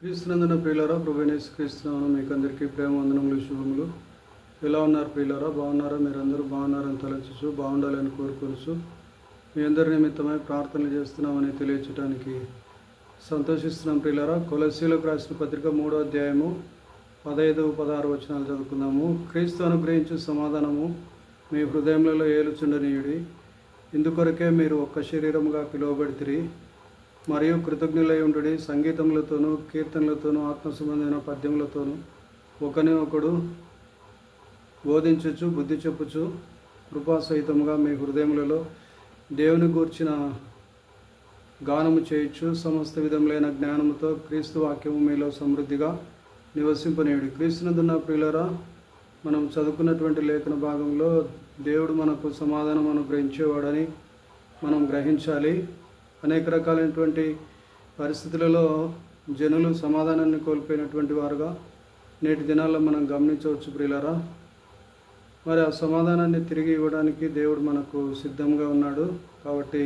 క్రీస్తునందున ప్రియులారా, ప్రభువైన యేసుక్రీస్తునామమున మీకు అందరికీ ప్రేమ వందనములు, శుభములు. ఎలా ఉన్నారు ప్రియులారా? బాగున్నారా? మీరందరూ బాగున్నారని తలచుచు బాగుండాలని కోరుకొనుచు మీ అందరి నిమిత్తమై ప్రార్థనలు చేస్తున్నామని తెలియచడానికి సంతోషిస్తున్నాం ప్రియులారా. కొలస్సీలకు రాసిన పత్రిక 3వ అధ్యాయము 15, 16 వచనాలు చదువుకుందాము. క్రీస్తు అనుగ్రహించు సమాధానము మీ హృదయములలో ఏలుచుండనీయుడి. ఇందుకొరకే మీరు ఒక్క శరీరముగా పిలువబడితిరి మరియు కృతజ్ఞులై ఉండుడి. సంగీతములతోనూ కీర్తనలతోనూ ఆత్మ సంబంధమైన పద్యములతోనూ ఒకరినొకడు బోధించుచు బుద్ధి చెప్పుచు కృపాసహితముగా మీ హృదయములలో దేవుని గూర్చిన గానము చేయొచ్చు. సమస్త విధములైన జ్ఞానముతో క్రీస్తు వాక్యము మీలో సమృద్ధిగా నివసింపనీయుడి. క్రీస్తునందున్న ప్రియులారా, మనం చదువుకున్నటువంటి లేఖన భాగంలో దేవుడు మనకు సమాధానం అనుగ్రహించేవాడని మనం గ్రహించాలి. అనేక రకాలైనటువంటి పరిస్థితులలో జనులు సమాధానాన్ని కోల్పోయినటువంటి వారుగా నేటి దినాల్లో మనం గమనించవచ్చు ప్రియులారా. మరి ఆ సమాధానాన్ని తిరిగి ఇవ్వడానికి దేవుడు మనకు సిద్ధంగా ఉన్నాడు. కాబట్టి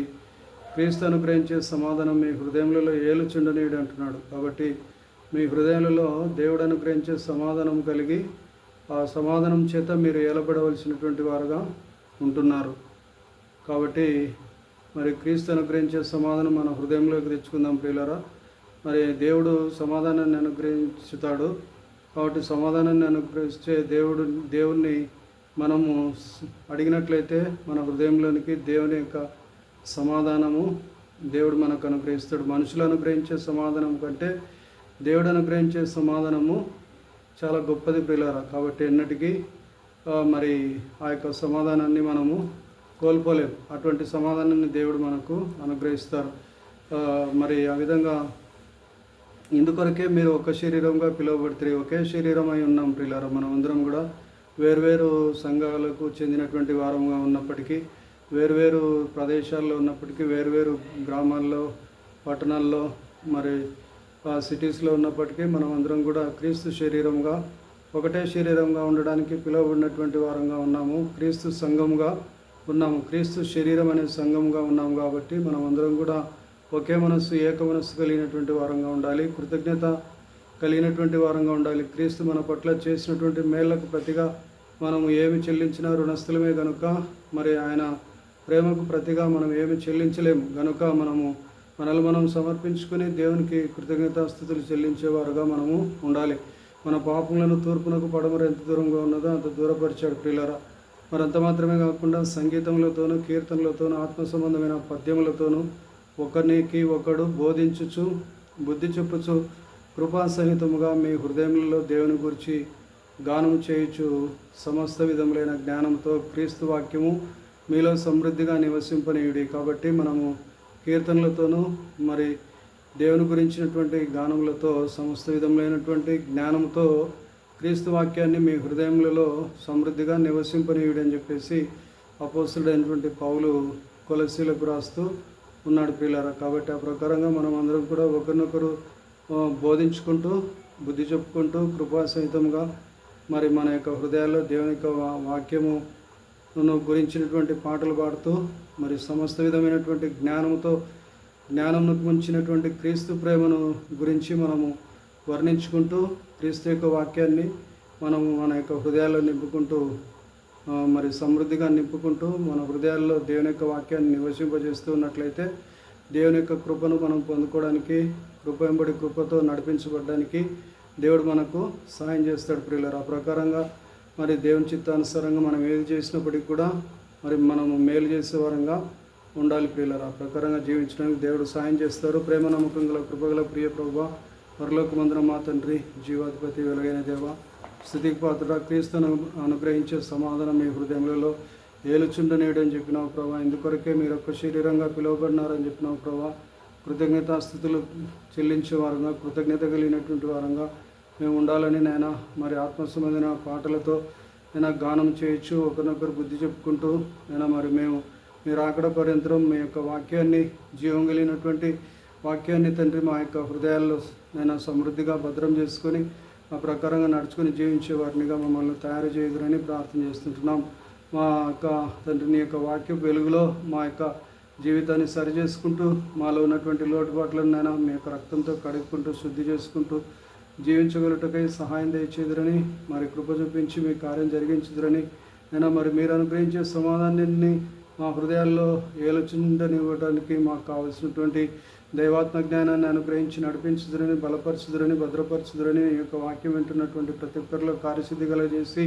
క్రీస్తు అనుగ్రహించే సమాధానం మీ హృదయములలో ఏలుచుండనీయుడు అంటున్నాడు. కాబట్టి మీ హృదయాలలో దేవుడు అనుగ్రహించే సమాధానం కలిగి ఆ సమాధానం చేత మీరు ఏలబడవలసినటువంటి వారుగా ఉంటున్నారు. కాబట్టి మరి క్రీస్తు అనుగ్రహించే సమాధానం మన హృదయంలోకి తెచ్చుకుందాం ప్రియులారా. మరి దేవుడు సమాధానాన్ని అనుగ్రహించుతాడు. కాబట్టి సమాధానాన్ని అనుగ్రహించే దేవుణ్ణి మనము అడిగినట్లయితే మన హృదయంలోనికి దేవుని యొక్క సమాధానము దేవుడు మనకు అనుగ్రహిస్తాడు. మనుషులు అనుగ్రహించే సమాధానం కంటే దేవుడు అనుగ్రహించే సమాధానము చాలా గొప్పది ప్రియులారా. కాబట్టి ఎన్నటికీ మరి ఆ యొక్క సమాధానాన్ని మనము కోల్పోలేం. అటువంటి సమాధానాన్ని దేవుడు మనకు అనుగ్రహిస్తారు. మరి ఆ విధంగా ఇందుకొరకే మీరు ఒక శరీరంగా పిలువబడితే ఒకే శరీరం అయి ఉన్నాం ప్రియులారా. మనం అందరం కూడా వేర్వేరు సంఘాలకు చెందినటువంటి వారంగా ఉన్నప్పటికీ, వేర్వేరు ప్రదేశాల్లో ఉన్నప్పటికీ, వేర్వేరు గ్రామాల్లో, పట్టణాల్లో, మరి సిటీస్లో ఉన్నప్పటికీ మనం అందరం కూడా క్రీస్తు శరీరంగా ఒకటే శరీరంగా ఉండడానికి పిలువబడినటువంటి వారంగా ఉన్నాము. క్రీస్తు సంఘముగా ఉన్నాము. క్రీస్తు శరీరం అనే సంఘంగా ఉన్నాము. కాబట్టి మనం అందరం కూడా ఒకే మనస్సు, ఏక మనస్సు కలిగినటువంటి వారంగా ఉండాలి. కృతజ్ఞత కలిగినటువంటి వారంగా ఉండాలి. క్రీస్తు మన పట్ల చేసినటువంటి మేళ్లకు ప్రతిగా మనము ఏమి చెల్లించినా రుణస్థులమే గనుక, మరి ఆయన ప్రేమకు ప్రతిగా మనం ఏమి చెల్లించలేము గనుక మనల్ని మనం సమర్పించుకొని దేవునికి కృతజ్ఞతాస్థుతులు చెల్లించేవారుగా మనము ఉండాలి. మన పాపములను తూర్పునకు పడమర ఎంత దూరంగా ఉన్నదో అంత దూరపరిచాడు ప్రియులారా. మరి అంత మాత్రమే కాకుండా సంగీతములతోనూ కీర్తనలతోనూ ఆత్మ సంబంధమైన పద్యములతోనూ ఒకరికి ఒకడు బోధించుచు బుద్ధి చెప్పుచు కృపాసహితముగా మీ హృదయములలో దేవుని గురించి గానం చేయుచు సమస్త విధములైన జ్ఞానంతో క్రీస్తు వాక్యము మీలో సమృద్ధిగా నివసింపనీయుడి. కాబట్టి మనము కీర్తనలతోనూ మరి దేవుని గురించినటువంటి గానములతో సమస్త విధములైనటువంటి జ్ఞానంతో క్రీస్తు వాక్యాన్ని మీ హృదయములలో సమృద్ధిగా నివసింపనీయుడు అని చెప్పేసి అపోస్తలుడైనటువంటి పౌలు కొలస్సీలకు రాస్తూ ఉన్నాడు ప్రియులారా. కాబట్టి ఆ ప్రకారంగా మనం అందరం కూడా ఒకరినొకరు బోధించుకుంటూ బుద్ధి చెప్పుకుంటూ కృపాసహితంగా మరి మన యొక్క హృదయాల్లో దేవుని యొక్క వాక్యము గురించినటువంటి పాటలు పాడుతూ మరి సమస్త విధమైనటువంటి జ్ఞానంను ముంచినటువంటి క్రీస్తు ప్రేమను గురించి మనము వర్ణించుకుంటూ క్రీస్తు యొక్క వాక్యాన్ని మనము మన యొక్క హృదయాల్లో నింపుకుంటూ మరి సమృద్ధిగా నింపుకుంటూ మన హృదయాల్లో దేవుని యొక్క వాక్యాన్ని నివసింపజేస్తూ ఉన్నట్లయితే దేవుని యొక్క కృపను మనం పొందుకోవడానికి, కృప వెంబడి కృపతో నడిపించబడడానికి దేవుడు మనకు సహాయం చేస్తాడు ప్రియులారా. ఆ ప్రకారంగా మరి దేవుని చిత్తానుసారంగా మనం ఏది చేసినప్పటికీ కూడా మరి మనము మేలు చేసే వారంగా ఉండాలి ప్రియులారా. ఆ ప్రకారంగా జీవించడానికి దేవుడు సహాయం చేస్తారు. ప్రేమ నమ్మకం గల కృపగల ప్రియ ప్రభువా, పరలోకమందున మా తండ్రి, జీవాధిపతి, వెలుగైన దేవ, స్తుతికి పాత్రుడా, క్రీస్తును అనుగ్రహించే సమాధానం మీ హృదయములలో ఏలుచుండనేడు అని చెప్పినావు ప్రభా. ఇందుకొరకే మీరు ఒక్క శరీరంగా పిలువబడినారని చెప్పినావు ప్రభా. కృతజ్ఞతాస్థుతులు చెల్లించే వారంగా, కృతజ్ఞత కలిగినటువంటి వారంగా మేము ఉండాలని నాయన మరి ఆత్మ సంబంధమైన పాటలతో నేను గానం చేయొచ్చు, ఒకరినొకరు బుద్ధి చెప్పుకుంటూ నేను మరి మీరు ఆకడ పర్యంతరం మీ యొక్క వాక్యాన్ని, జీవం కలిగినటువంటి వాక్యాన్ని తండ్రి మా యొక్క హృదయాల్లో నేను సమృద్ధిగా భద్రం చేసుకొని ఆ ప్రకారంగా నడుచుకొని జీవించే వారినిగా మమ్మల్ని తయారు చేయుదురని ప్రార్థన చేస్తుంటున్నాం. మా యొక్క తండ్రి నీ యొక్క వాక్య వెలుగులో మా యొక్క జీవితాన్ని సరి చేసుకుంటూ మాలో ఉన్నటువంటి లోటుపాట్లను నైనా మీ యొక్క రక్తంతో కడుక్కుంటూ శుద్ధి చేసుకుంటూ జీవించగలుగుటకై సహాయం దయచేదురని, మరి కృప చూపించి మీ కార్యం జరిగించుదురని అయినా మరి మీరు అనుగ్రహించే సమాధానాన్ని మా హృదయాల్లో ఏలుచుండనివ్వడానికి మాకు కావలసినటువంటి దైవాత్మ జ్ఞానాన్ని అనుగ్రహించి నడిపించుదురని, బలపరచుదురని, భద్రపరచుదురని ఈ యొక్క వాక్యం వింటున్నటువంటి ప్రతి ఒక్కరిలో కార్యసిద్ధి కలగజేసి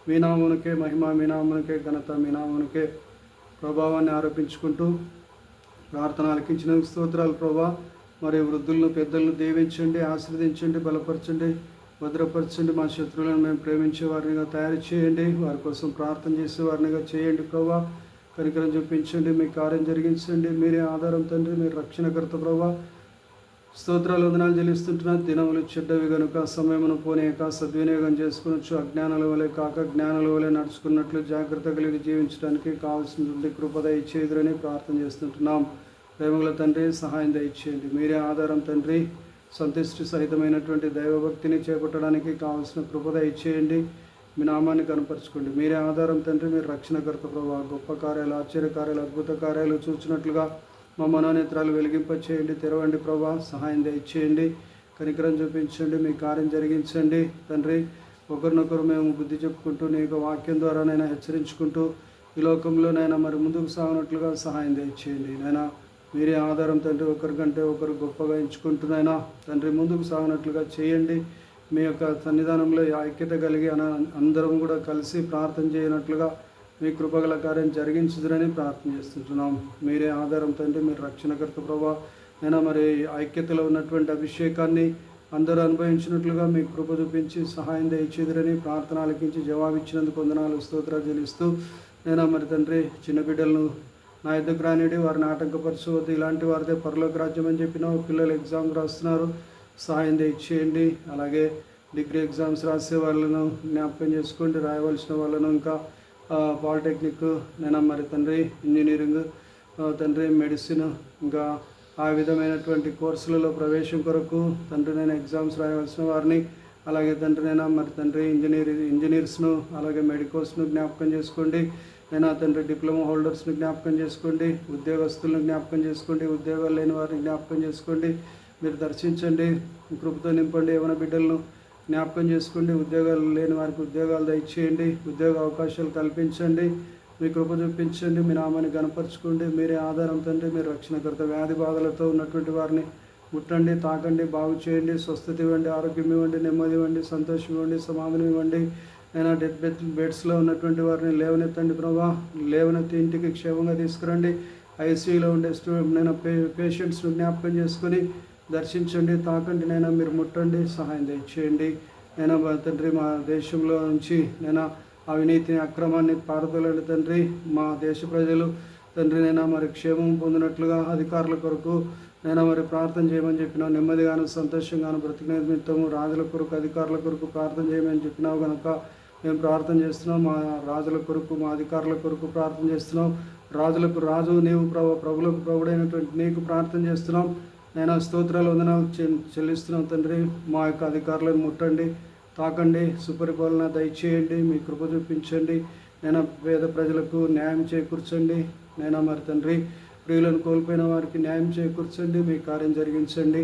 మీ నామమునకే మహిమ, మీ నామమునకే ఘనత, మీ నామమునకే ప్రభావాన్ని ఆరోపించుకుంటూ ప్రార్థన ఆలకించిన స్తోత్రాలు ప్రభా. మరి వృద్ధులను పెద్దలను దీవించండి, ఆశీర్వదించండి, బలపరచండి, భద్రపరచండి. మా శత్రువులను మేము ప్రేమించే వారినిగా తయారు చేయండి, వారి కోసం ప్రార్థన చేసే వారినిగా చేయండి ప్రభా. కనికరం చూపించండి, మీ కార్యం జరిగించండి. మీరే ఆధారం తండ్రి, మీరు రక్షణకర్త ప్రభా. స్తోత్రాలు వందనాలు చెల్లిస్తుంటున్నాను. దినములు చెడ్డవి కనుక సమయమును పోనీయక సద్వినియోగం చేసుకునొచ్చు. అజ్ఞానాల వలె కాక జ్ఞానాల వలె నడుచుకున్నట్లు జాగ్రత్త కలిగి జీవించడానికి కావాల్సినటువంటి కృప దయచేయుదురని ప్రార్థన చేస్తుంటున్నాం. ప్రేమగల తండ్రి, సహాయం దయచేయండి. మీరే ఆధారం తండ్రి. సంతుష్టి సహితమైనటువంటి దైవభక్తిని చేపట్టడానికి కావాల్సిన కృప దయచేయండి. మీ నామాన్ని కనపరచుకోండి. మీరే ఆధారం తండ్రి, మీరు రక్షణకర్త ప్రభావ. గొప్ప కార్యాలు, ఆశ్చర్యకార్యాలు, అద్భుత కార్యాలు చూసినట్లుగా మా మనోనేత్రాలు వెలిగింపచేయండి, తెరవండి ప్రభా. సహాయం దయచేయండి, కనికరం చూపించండి, మీ కార్యం జరిగించండి తండ్రి. ఒకరినొకరు మేము బుద్ధి చెప్పుకుంటూ నీ యొక్క వాక్యం ద్వారా నైనా హెచ్చరించుకుంటూ ఈ లోకంలోనైనా మరి ముందుకు సాగినట్లుగా సహాయం దయచేయండి నైనా. మీరే ఆధారం తండ్రి. ఒకరికంటే ఒకరు గొప్పగా ఎంచుకుంటున్నాయినా తండ్రి, ముందుకు సాగినట్లుగా చేయండి. మీ యొక్క సన్నిధానంలో ఐక్యత కలిగి అందరం కూడా కలిసి ప్రార్థన చేయనట్లుగా మీ కృపగల కార్యం జరిగించుదురని ప్రార్థన చేస్తుంటున్నాం. మీరే ఆధారం తండ్రి, మీరు రక్షణకర్త ప్రభా. అయినా మరి ఐక్యతలో ఉన్నటువంటి అభిషేకాన్ని అందరూ అనుభవించినట్లుగా మీ కృప చూపించి సహాయం దయచేదురని ప్రార్థన ఆలకించి జవాబిచ్చినందుకు వందనాలు, స్తోత్రాలు చెల్లిస్తూ నేను మరి తండ్రి చిన్న బిడ్డలను నా ఎద్దుకు రానిడి, వారిని ఆటంకపరచవద్దు. ఇలాంటి వారిదే పరలోక రాజ్యం అని చెప్పినావు. పిల్లలు ఎగ్జామ్ రాస్తున్నారు, సహాయం దయచేయండి. అలాగే డిగ్రీ ఎగ్జామ్స్ రాసే వాళ్ళను జ్ఞాపకం చేసుకోండి, రాయవలసిన వాళ్ళను, ఇంకా పాలిటెక్నిక్ నేను మరి తండ్రి, ఇంజనీరింగ్ తండ్రి, మెడిసిన్, ఇంకా ఆ విధమైనటువంటి కోర్సులలో ప్రవేశం కొరకు తండ్రి నేను ఎగ్జామ్స్ రాయవలసిన వారిని, అలాగే తండ్రి నేను మరి తండ్రి ఇంజనీర్స్ను, అలాగే మెడికోస్ను జ్ఞాపకం చేసుకోండి. నేను తండ్రి డిప్లొమా హోల్డర్స్ని జ్ఞాపకం చేసుకోండి, ఉద్యోగస్తులను జ్ఞాపకం చేసుకోండి, ఉద్యోగాలు లేని వారిని జ్ఞాపకం చేసుకోండి. మీరు దర్శించండి, కృపతో నింపండి. యవన బిడ్డలను జ్ఞాపకం చేసుకోండి, ఉద్యోగాలు లేని వారికి ఉద్యోగాలు దయచేయండి, ఉద్యోగ అవకాశాలు కల్పించండి, మీ కృప చూపించండి. మీ నామాన్ని గణపరచుకోండి. మీరే ఆధారం తండ్రి, మీరు రక్షణకర్త. వ్యాధి బాధలతో ఉన్నటువంటి వారిని ముట్టండి, తాకండి, బాగు చేయండి, స్వస్థత ఇవ్వండి, ఆరోగ్యం ఇవ్వండి, నెమ్మది ఇవ్వండి, సంతోషం ఇవ్వండి, సమాధానం ఇవ్వండి. అయినా డెత్ బెడ్స్లో ఉన్నటువంటి వారిని లేవనెత్తండి ప్రభా. లేవనెత్తి ఇంటికి క్షేమంగా తీసుకురండి. ఐసీయూలో ఉండే నేను పేషెంట్స్ను జ్ఞాపకం చేసుకొని దర్శించండి, తాకండి. నైనా మీరు ముట్టండి, సహాయం దయచేయండి. నేను తండ్రి మా దేశంలో నుంచి నేను అవినీతిని, అక్రమాన్ని పారదోలండి తండ్రి. మా దేశ ప్రజలు తండ్రి నైనా మరి క్షేమం పొందినట్లుగా అధికారుల కొరకు నైనా మరి ప్రార్థన చేయమని చెప్పినావు. నెమ్మదిగాను సంతోషంగాను బ్రతికిన నిమిత్తము రాజుల కొరకు, అధికారుల కొరకు ప్రార్థన చేయమని చెప్పినావు కనుక మేము ప్రార్థన చేస్తున్నాం. మా రాజుల కొరకు, మా అధికారుల కొరకు ప్రార్థన చేస్తున్నాం. రాజులకు రాజు నీవు, ప్రభులకు ప్రభుడైనటువంటి నీకు ప్రార్థన చేస్తున్నాం. నేను స్తోత్రాలు వందనాలు చెల్లిస్తున్నాం తండ్రి. మా యొక్క అధికారులను ముట్టండి, తాకండి, సుపరిపాలన దయచేయండి, మీ కృప చూపించండి. నేను పేద ప్రజలకు న్యాయం చేకూర్చండి. నేను మరి తండ్రి ప్రియులను కోల్పోయిన వారికి న్యాయం చేకూర్చండి, మీ కార్యం జరిగించండి,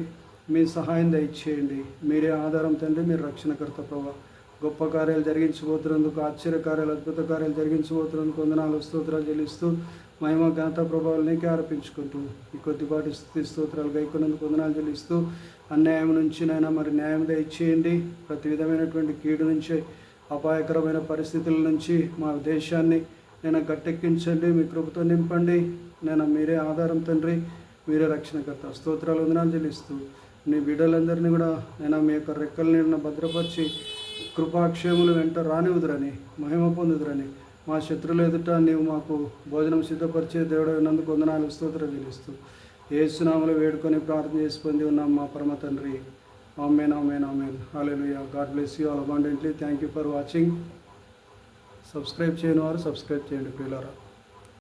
మీ సహాయం దయచేయండి. మీరే ఆధారం తండ్రి, మీరు రక్షణకర్త ప్రభా. గొప్ప కార్యాలు జరిగించబోతున్నందుకు, ఆశ్చర్య కార్యాలు, అద్భుత కార్యాలు జరిగించబోతున్నందుకు వందనాలు, స్తోత్రాలు చెల్లిస్తూ మహిమ ఘనత ప్రభావాలు నీకే ఆరోపించుకుంటూ ఈ కొద్దిపాటి స్థుతి స్తోత్రాలు గైకొన్నందుకు వందనాలు చెల్లిస్తూ అన్యాయం నుంచి నైనా మరి న్యాయం దయచేయండి. ప్రతి విధమైనటువంటి కీడు నుంచి, అపాయకరమైన పరిస్థితుల నుంచి మా దేశాన్ని నేను గట్టెక్కించండి, మీ కృపతో నింపండి. నేను మీరే ఆధారం తండ్రి, మీరే రక్షణకర్త. స్తోత్రాలు వందనాలు చెల్లిస్తూ నీ బిడ్డలందరినీ కూడా నేను మీ యొక్క రెక్కల నీడన భద్రపరిచి కృపాక్షేములు వెంట రానివుదురని, మహిమ పొందుదురని, మా శత్రువుల ఎదుట నీవు మాకు భోజనం సిద్ధపరిచే దేవుడు అయినందుకు వందనాలు, స్తోత్రాలు చెల్లిస్తూ యేసునామములో వేడుకొని ప్రార్థన చేసి పొంది ఉన్నాం మా పరమ తండ్రి. Amen, amen, amen. Hallelujah. God bless you all abundantly. Thank you for watching. Subscribe చేయని వారు సబ్స్క్రైబ్ చేయండి ప్రియులారా.